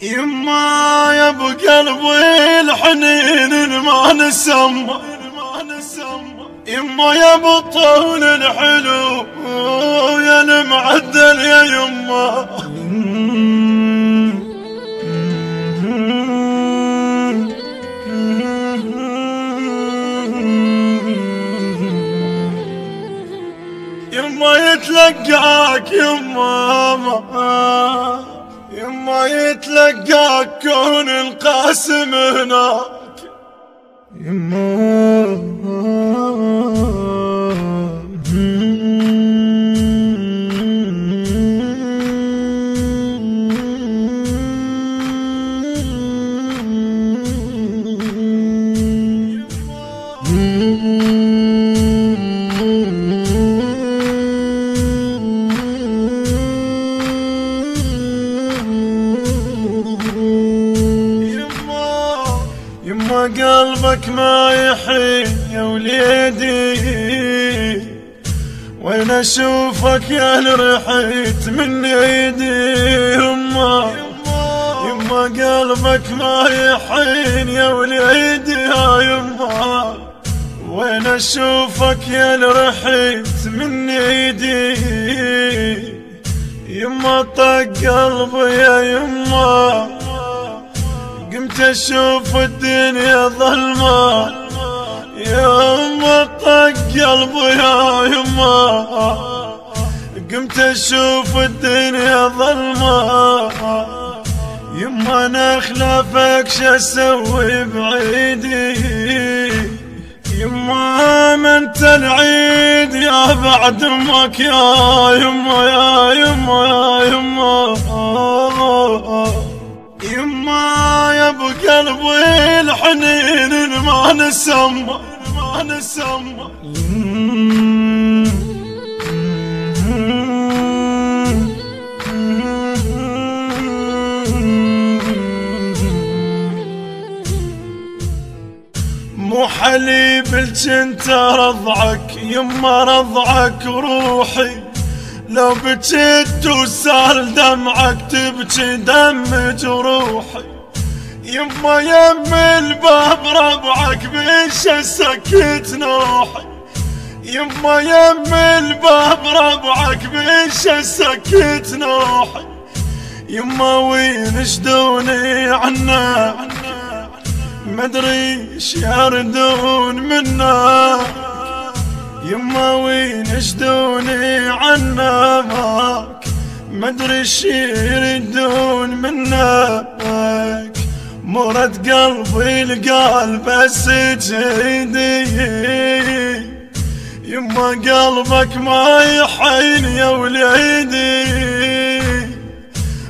يما يا ابو قلبي الحنين ما نسمى، يما يا ابو الطول الحلو يا المعدل يا يما. يما يتلقاك يما يتلقاك كون القاسم هناك يما. يما قلبك ما يحين يا وليدي، وين اشوفك يا رحيت من ايدي. يما قلبك ما يحين يا وليدي يا يما، وين اشوفك يا رحيت من ايدي. يما طق قلبي يا يما، قمت اشوف الدنيا ظلمة. يما طق قلبي يا يما، قمت اشوف الدنيا ظلمة. يما انا خلافك شاسوي بعيدي. يما ما انت العيد يا بعد امك يا يما يا يما يا يما. يما يا ابو قلبي الحنين ما نسمى. مو حليب الجنت رضعك يما، رضعك روحي. لو بجيت وسال دمعك تبكي دم جروحي. يما يم الباب ربعك بيش سكت نوحي. يما يم الباب ربعك بيش سكت نوحي. يما وين شدوني عنا، مدري ايش يردون منا. يما وين شدوني عنك، مدري ايش يردون منك. مرد قلبي القلب بس جيدي. يما قلبك ما يحين يا وليدي،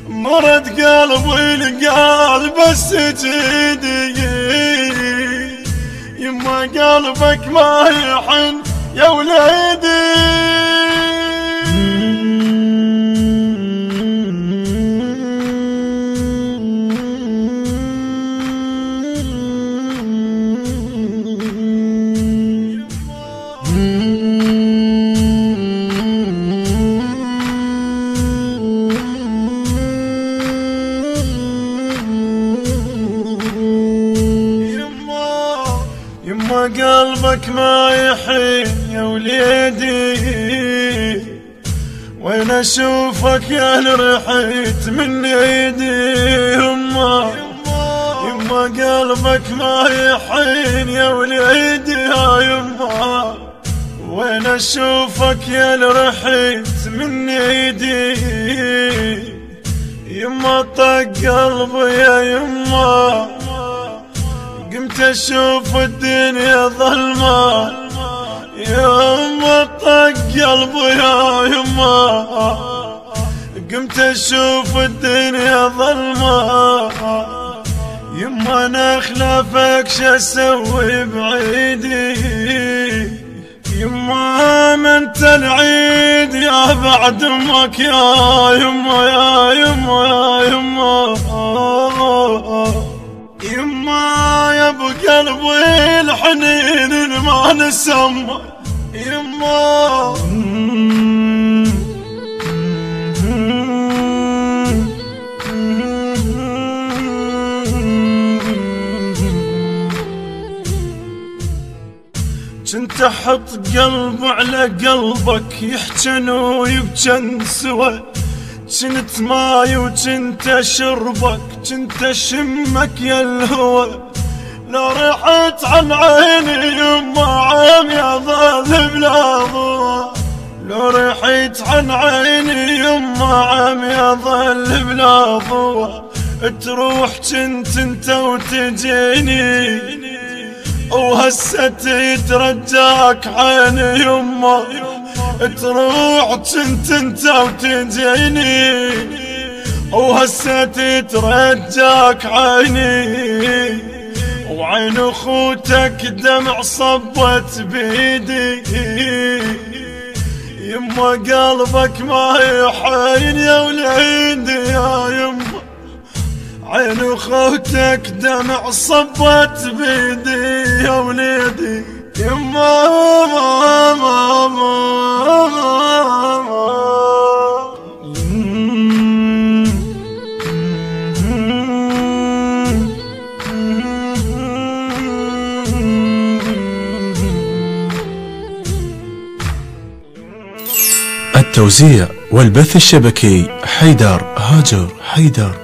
مرد قلبي القلب بس جيدي. يما قلبك ما يحن يا وليدي. يما قلبك ما يحين يا وليدي، وين اشوفك يا رحيت من ايدي. يما قلبك ما يحين يا وليدي يا يما، وين اشوفك يا رحيت من ايدي. يما طق قلبي يا يما، قمت اشوف الدنيا ظلمة. يما طق قلبي يا يما، قمت اشوف الدنيا ظلمة. يما انا خلافك شاسوي بعيدي. يما ما انت العيد يا بعد امك يا يما يا يما يا يما. يما يا ابو قلبي الحنين ما نسمى. يما تحط قلب على قلبك يحجن ويبجن سوا، جنت ماي وجنت شربك جنت شمك يا الهوى. لو رحت عن عيني يما عمي اظل بلا ضوى، لو رحت عن عيني يما عمي اظل بلا ضوى. تروح جنت انت وتجيني وهسه تترجاك عيني يما، تروح جنت انت وتجيني وهسه تترجاك عيني، وعين اخوتك دمع صبت بيدي. يما قلبك ما يحين يا وليدي يا يما، عين اخوتك دمع صبت بيدي يا وليدي. يما التوزيع والبث الشبكي حيدر هاجر حيدر.